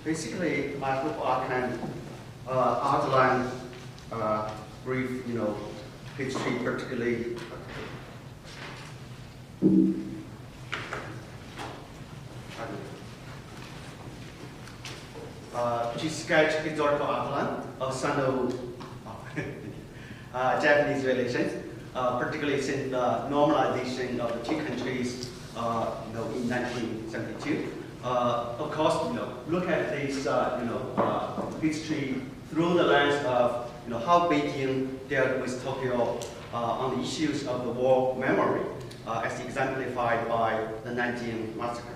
Basically, I hope I can outline brief, history, particularly. To sketch historical outline of Sino-Japanese relations, particularly since the normalization of the two countries, in 1972. Of course, look at this, history through the lens of, how Beijing dealt with Tokyo on the issues of the war memory, as exemplified by the Nanjing massacre.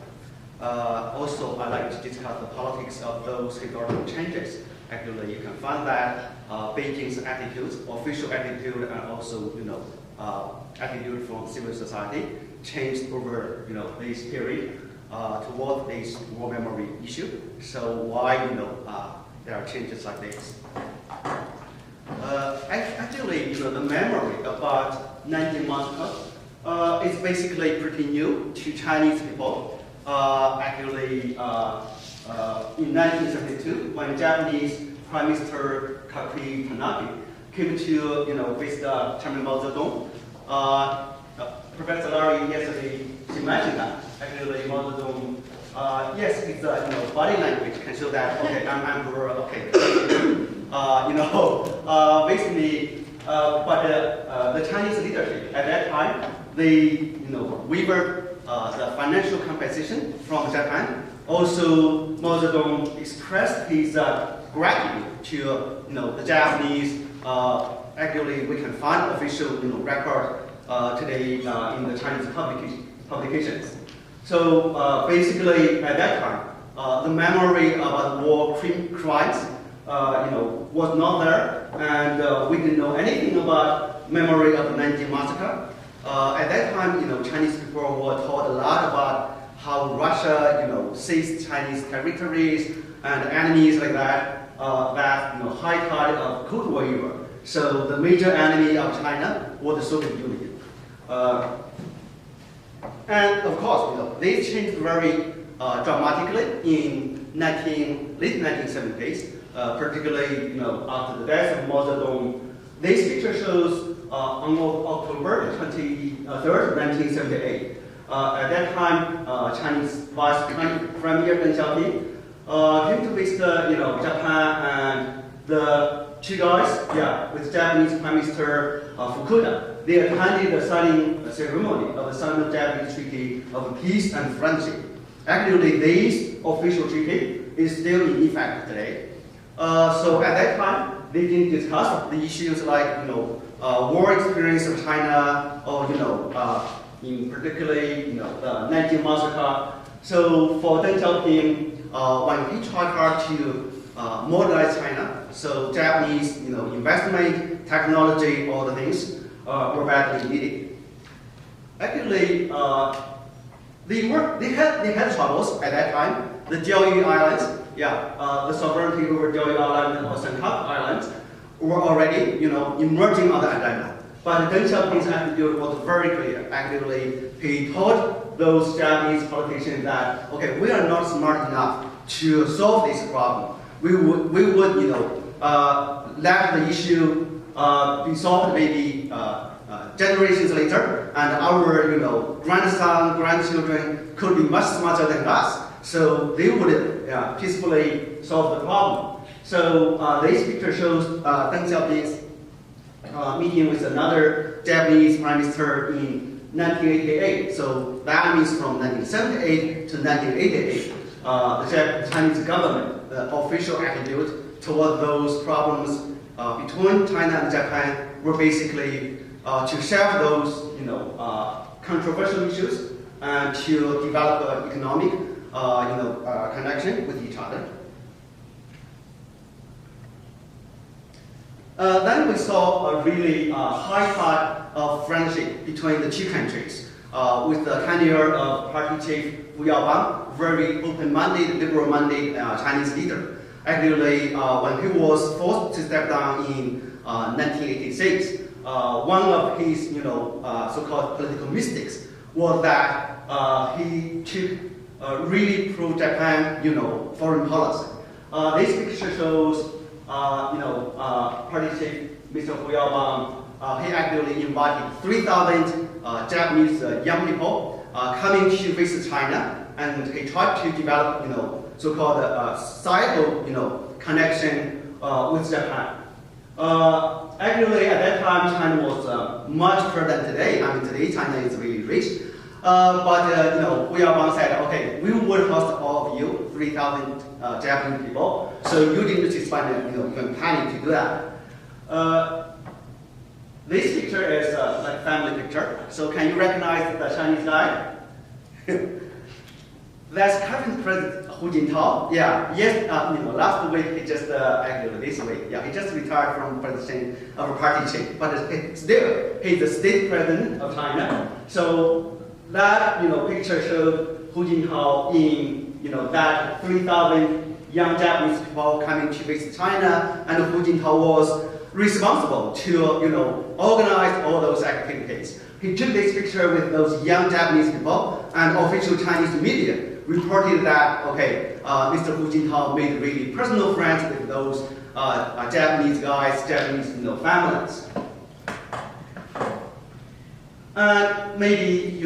Also, I'd like to discuss the politics of those historical changes. Actually, you can find that Beijing's attitude, official attitude, and also, attitude from civil society changed over, this period toward this war memory issue. So why, there are changes like this? Actually, the memory about Nanjing massacre is basically pretty new to Chinese people. Actually, in 1972, when Japanese Prime Minister Kakui Tanagi came to, visit Chairman Mao Zedong, Professor Larry yesterday mentioned that. Actually, Mao Zedong, yes, it's body language can show that. Okay, I'm emperor. Okay, basically, but the Chinese leadership at that time, they, wavered the financial compensation from Japan. Also, Mao Zedong expressed his gratitude to the Japanese. Actually, we can find official record today in the Chinese publications. So basically, at that time, the memory about war crimes, was not there, and we didn't know anything about memory of the Nanjing massacre. At that time, Chinese people were taught a lot about how Russia, seized Chinese territories and enemies like that. High tide of Cold War era. So the major enemy of China was the Soviet Union. And of course, they changed very dramatically in late 1970s, particularly after the death of Mao Zedong. This picture shows on October 23rd, 1978. At that time, Chinese Vice Premier Deng Xiaoping came to visit Japan, and the two guys, with Japanese Prime Minister Fukuda, they attended the signing ceremony of the Sino-Japanese Treaty of Peace and Friendship. Actually, this official treaty is still in effect today. So at that time, they didn't discuss the issues like war experience of China, or in particularly the Nanjing massacre. So for Deng Xiaoping, when he tried hard to modernize China, so Japanese investment, technology, all the things were badly needed. Actually, they had troubles at that time. The Jiaoyu Islands, the sovereignty over Jiaoyu Island or Senkaku Islands were already emerging on the agenda. But Deng Xiaoping's attitude was very clear. Actually, he told those Japanese politicians that, okay, we are not smart enough to solve this problem. We would let the issue be solved maybe generations later, and our grandson, grandchildren could be much smarter than us. So they would peacefully solve the problem. So this picture shows Deng Xiaoping's meeting with another Japanese Prime Minister in 1988. So that means from 1978 to 1988, the Chinese government, the official attitude toward those problems between China and Japan were basically to shelve those controversial issues and to develop an economic connection with each other. Then we saw a really high tide of friendship between the two countries, with the tenure of party chief Wu Yaobang, very open-minded, liberal-minded Chinese leader. Actually, when he was forced to step down in 1986, one of his so-called political mystics was that he took really pro-Japan foreign policy. This picture shows, party chief Mr. Guoguang. He actually invited 3,000 Japanese young people coming to visit China, and he tried to develop, so-called societal, connection with Japan. Actually, at that time, China was much poorer than today. I mean, today China is really rich. But Guoguang said, okay, we will host all of you, 3,000 Japanese people. So you need to spend, even planning to do that. This picture is like a family picture. So can you recognize the Chinese guy? That's current President Hu Jintao. Yeah, yes. Last week he just actually this week. Yeah, he just retired from president of a party chief, but still he's the state president of China. So that picture showed Hu Jintao in that 3,000 young Japanese people coming to visit China, and Hu Jintao was responsible to organize all those activities. He took this picture with those young Japanese people, and official Chinese media reported that Mr. Hu Jintao made really personal friends with those Japanese guys, Japanese families. And maybe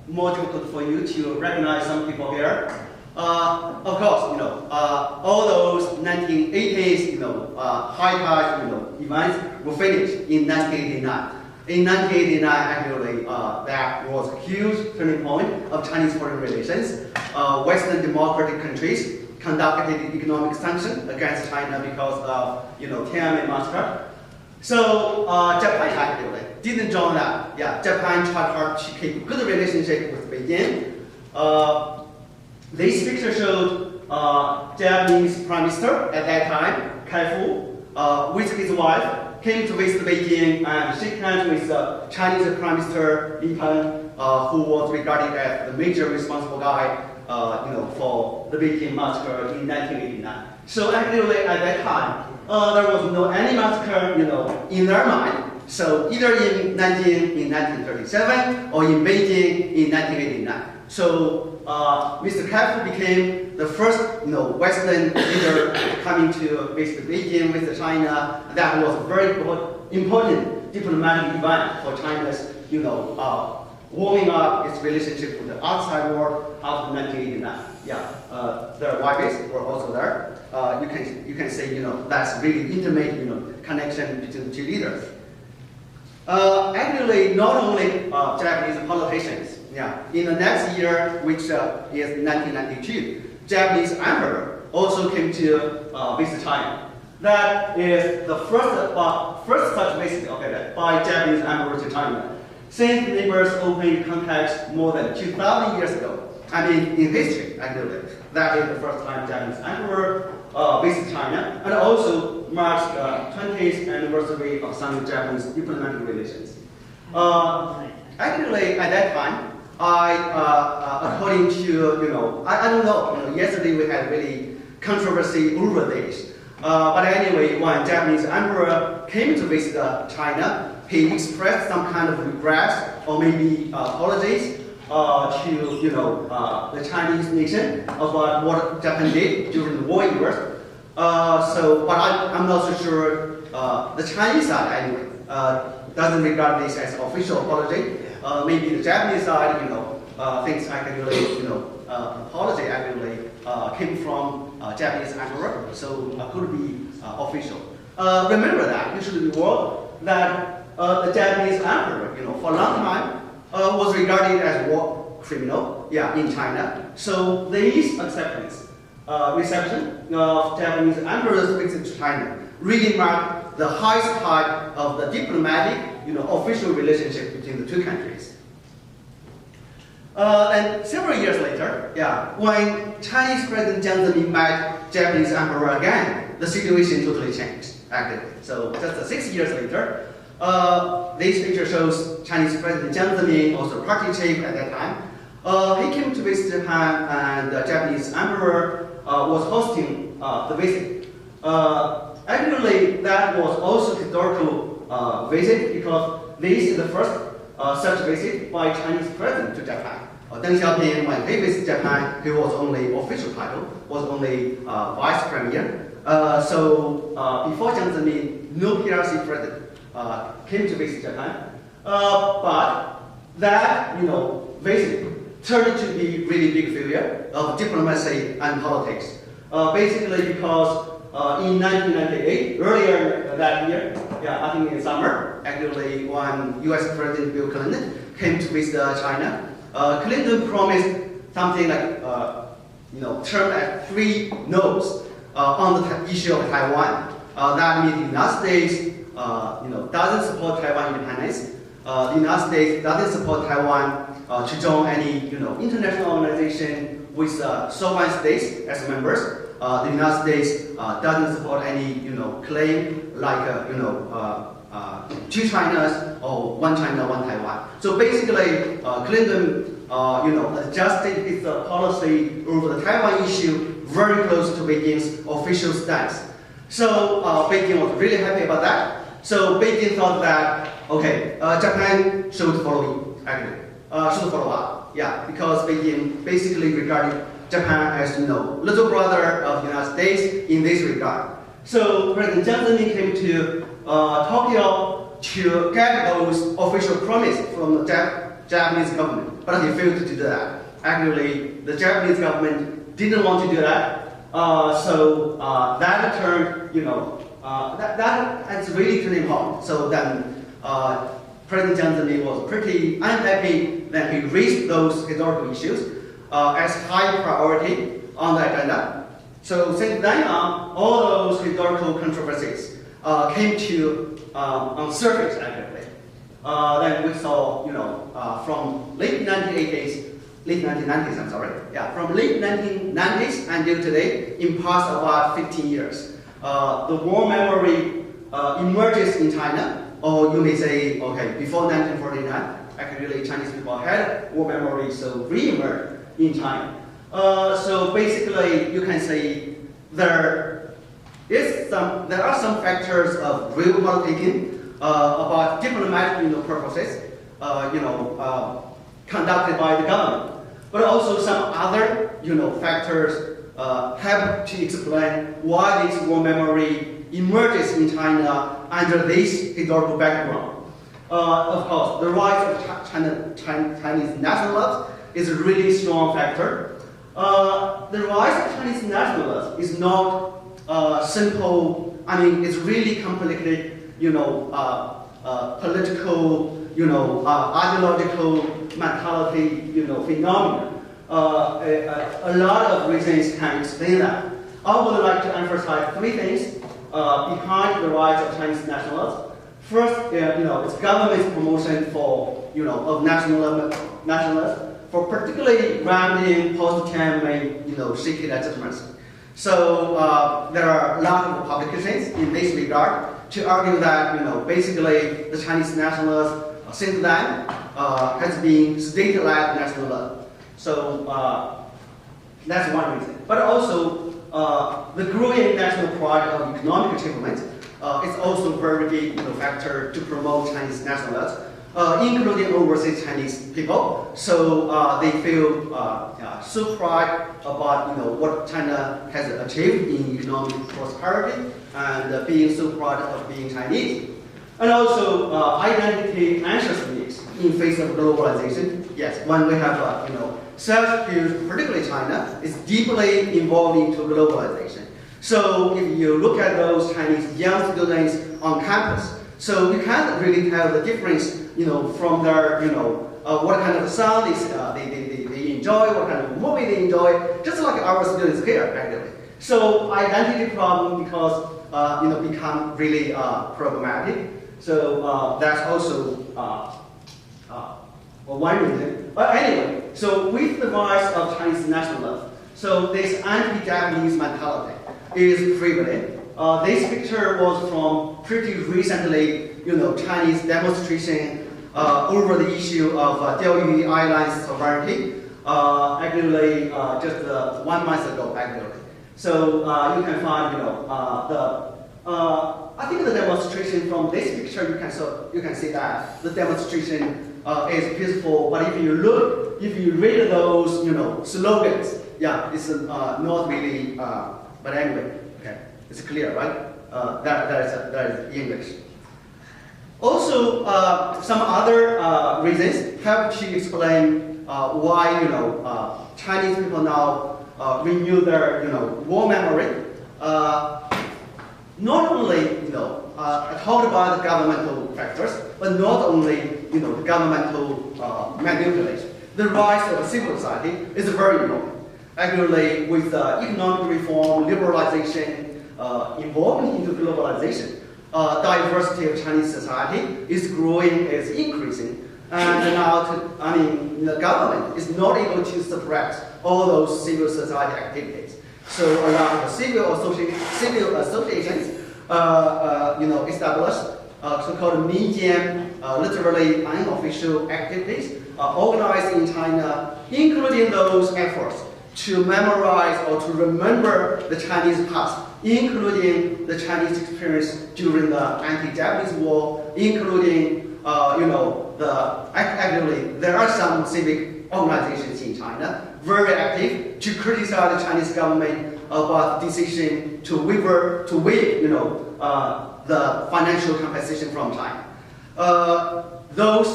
more difficult for you to recognize some people here. Of course, all those 1980s, high-tide, events were finished in 1989. In 1989, actually, that was a huge turning point of Chinese foreign relations. Western democratic countries conducted economic sanctions against China because of, Tiananmen massacre. So Japan actually didn't join that. Yeah, Japan tried hard to keep a good relationship with Beijing. This picture showed Japanese Prime Minister at that time, Kai-fu, with his wife, came to visit Beijing and shake hands with Chinese Prime Minister Li Peng, who was regarded as the major responsible guy, for the Beijing massacre in 1989. So actually, at that time, there was no any massacre, in their mind. So either in Nanjing in 1937 or in Beijing in 1989. So Mr. Kai-fu became the first, Western leader coming to visit Beijing, visit China. That was a very important diplomatic event for China's, warming up its relationship with the outside world after 1989. Yeah, their wives were also there. You can say, that's really intimate, connection between the two leaders. Actually, not only Japanese politicians. Yeah, in the next year, which is 1992, Japanese emperor also came to visit China. That is the first such visit by Japanese emperor to China. Since neighbors opened contacts more than 2,000 years ago. I mean, in history, actually, that is the first time Japanese emperor visited China, and also marks the 20th anniversary of some Japanese diplomatic relations. Actually, at that time, according to, I don't know, yesterday we had really controversy over this. But anyway, when Japanese emperor came to visit China, he expressed some kind of regret or maybe apologies to, the Chinese nation about what Japan did during the war years. But I'm not so sure the Chinese side anyway doesn't regard this as official apology. Maybe the Japanese side, thinks actually, apology actually came from Japanese emperor, so could be official. Remember that, you should be aware that the Japanese emperor, for a long time, was regarded as war criminal, in China. So this reception of Japanese emperor's visit to China really marked the highest height of the diplomatic, official relationship between the two countries. And several years later, when Chinese President Jiang Zemin met Japanese emperor again, the situation totally changed, actually. So just 6 years later, this picture shows Chinese President Jiang Zemin, also party chief at that time. He came to visit Japan, and the Japanese emperor was hosting the visit. Actually, that was also historical visit because this is the first such visit by Chinese president to Japan. Deng Xiaoping, when he visited Japan, he was only official title, was only vice premier. Before Jiang Zemin, no PRC president came to visit Japan. But that, basically turned to be really big failure of diplomacy and politics. Basically because in 1998, earlier that year, I think in summer, actually when US President Bill Clinton came to visit China, Clinton promised something like, termed as 3 no's on the issue of Taiwan. That means the United States, doesn't support Taiwan independence. The United States doesn't support Taiwan to join any, international organization with sovereign states as members. The United States doesn't support any, claim like, 2 Chinas or 1 China, 1 Taiwan. So basically, Clinton, adjusted his policy over the Taiwan issue very close to Beijing's official stance. So Beijing was really happy about that. So Beijing thought that, okay, Japan should follow it, actually, should follow up. Yeah, because Beijing basically regarded Japan as, little brother of the United States in this regard. So President Jiang Zemin came to Tokyo to get those official promises from the Japanese government, but he failed to do that. Actually, the Japanese government didn't want to do that. That turned, that's really turning hot. So then President Jiang Zemin was pretty unhappy that he raised those historical issues as high priority on the agenda. So since then on, all those historical controversies came to on surface actually. Then we saw, from late 1990s, I'm sorry. Yeah, from late 1990s until today, in past about 15 years, the war memory emerges in China, or you may say, okay, before 1949, actually Chinese people had war memory, so re-emerged in China. So basically, you can say there are some factors of real politicking about diplomatic purposes, conducted by the government. But also some other, factors help to explain why this war memory emerges in China under this historical background. Of course, the rise of Chinese nationalism is a really strong factor. The rise of Chinese nationalism is not simple. I mean, it's really complicated, political, ideological mentality, phenomenon. A lot of reasons can explain that. I would like to emphasize 3 things behind the rise of Chinese nationalism. First, it's government's promotion for, of nationalism, for particularly grounding post-Tiananmen, shaky legitimacy. So there are a lot of publications in this regard to argue that, basically the Chinese nationalism since then has been state-led nationalism. So that's one reason. But also the growing national pride of economic achievement is also a very big factor to promote Chinese nationalism, including overseas Chinese people. So they feel so proud about what China has achieved in economic prosperity and being so proud of being Chinese. And also identity anxiousness in face of globalization. Yes, when we have self-view, particularly China, is deeply involved into globalization. So if you look at those Chinese young students on campus, so you can't really tell the difference, from their, what kind of sound they enjoy, what kind of movie they enjoy, just like our students here, actually. So identity problem because, become really problematic. So that's also one reason. But anyway, so with the rise of Chinese nationalism, so this anti-Japanese mentality is prevalent. This picture was from pretty recently, Chinese demonstration over the issue of Diaoyu Island's sovereignty. Actually, just 1 month ago, actually. So you can find, I think the demonstration from this picture, you can see that the demonstration is peaceful. But if you read those, slogans, yeah, it's not really. But anyway, okay, it's clear, right? That is English. Also, some other reasons help to explain why Chinese people now renew their war memory. Not only I talked about the governmental factors, but not only the governmental manipulation. The rise of civil society is very important. Actually, with economic reform, liberalization, involvement into globalization, diversity of Chinese society is growing, is increasing, and now the government is not able to suppress all those civil society activities. So a lot of civil associations, established, so-called Nanjing, literally unofficial activities, organized in China, including those efforts to memorize or to remember the Chinese past, including the Chinese experience during the anti-Japanese war, including, actually, there are some civic organizations in China very active to criticize the Chinese government about the decision to waive, the financial compensation from China. Those,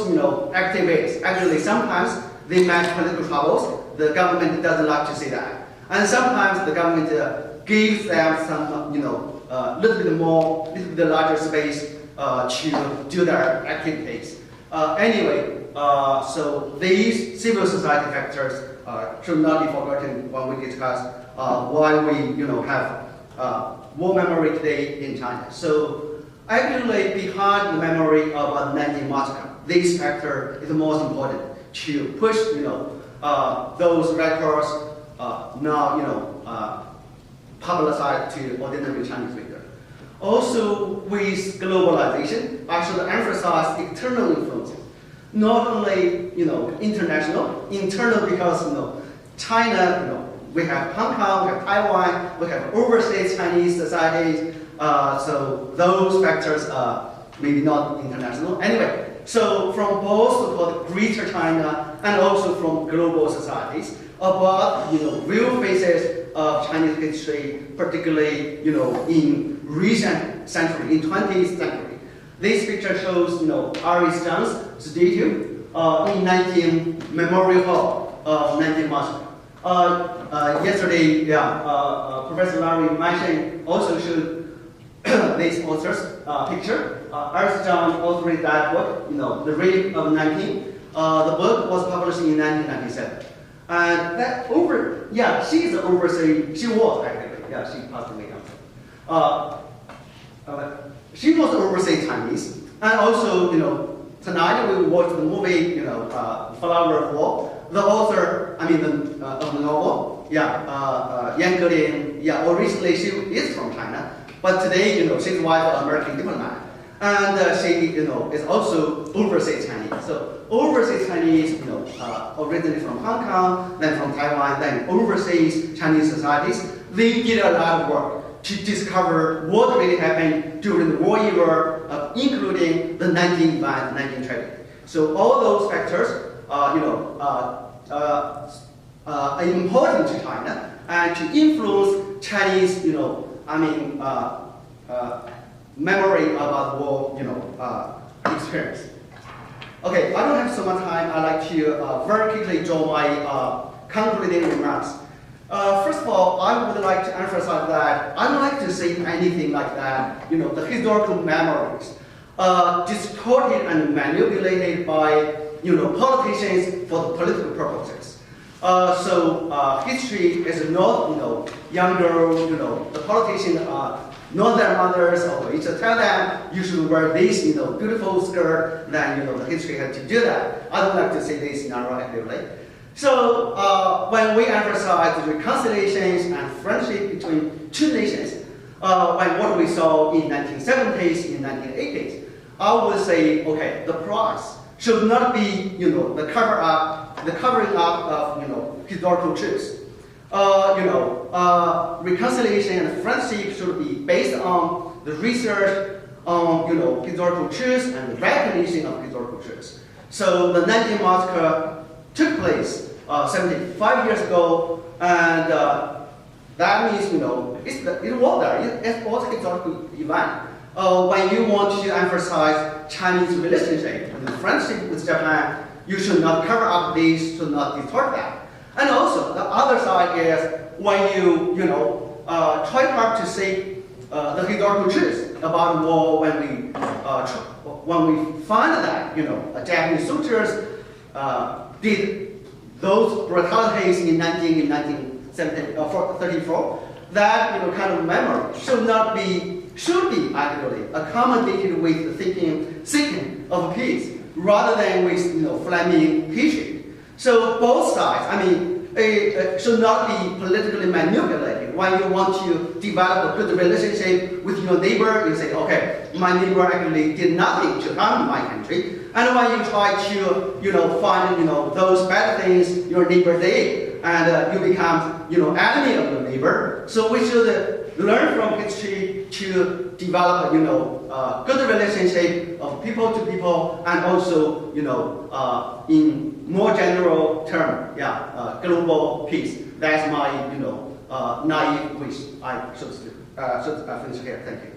activities, actually, sometimes they met political troubles. The government doesn't like to see that, and sometimes the government gives them some, little bit larger space to do their activities. Anyway, so these civil society factors should not be forgotten when we discuss why we, have war memory today in China. So actually, behind the memory of the Nanjing massacre, this factor is the most important to push, those records now, publicized to ordinary Chinese reader. Also, with globalization, I should emphasize external influences, not only international, internal because China, we have Hong Kong, we have Taiwan, we have overseas Chinese societies. So those factors are maybe not international. Anyway, so from both so-called Greater China and also from global societies about real phases of Chinese history, particularly in recent century, in 20th century. This picture shows Iris Zhang's statue in Nanjing Memorial Hall of Nanjing Massacre. Yesterday, Professor Larry mentioned also showed this author's picture. Iris Zhang authored that book, The Rape of Nanjing. The book was published in 1997. And that she's overseas, she was actually, she passed away now. She was overseas Chinese. And also, tonight we will watch the movie, Flower of War. The author, of the novel, Yan Gelin, originally she is from China, but today, she's the wife of an American diplomat. And she, is also overseas Chinese. So overseas Chinese, originally from Hong Kong, then from Taiwan, then overseas Chinese societies, they did a lot of work to discover what really happened during the war era, including the Nanjing event, Nanjing tragedy. So all those factors, are important to China and to influence Chinese, memory about war, experience. Okay, I don't have so much time. I'd like to very quickly draw my concluding remarks. First of all, I would like to emphasize that I don't like to say anything like that, the historical memories distorted and manipulated by politicians for political purposes. So history is not, younger, the politicians are not their mothers, or you should tell them you should wear this, beautiful skirt, then, the history had to do that. I don't like to say this narratively. So when we emphasize the reconciliations and friendship between two nations, when what we saw in 1970s, in 1980s, I would say, okay, the price should not be, the covering up of, historical truths. Reconciliation and friendship should be based on the research on, historical truths and the recognition of historical truths. So the Nanjing massacre took place 75 years ago, and that means, it was there. It was a historical event. When you want to emphasize Chinese relationship and friendship with Japan, you should not cover up this, should not distort that. And also, the other side is when you, try hard to see the historical truth about war, when we find that, Japanese soldiers did those brutalities in Nanjing in 1934, that kind of memory should be actually accommodated with the seeking of peace rather than with flaming hatred. So both sides, it should not be politically manipulated. When you want to develop a good relationship with your neighbor, you say, okay, my neighbor actually did nothing to harm my country. And when you try to, find, those bad things your neighbor did, and you become, enemy of your neighbor. So we should learn from history to develop, good relationship of people to people, and also, in more general term, global peace. That's my, naive wish. I should finish here. Thank you.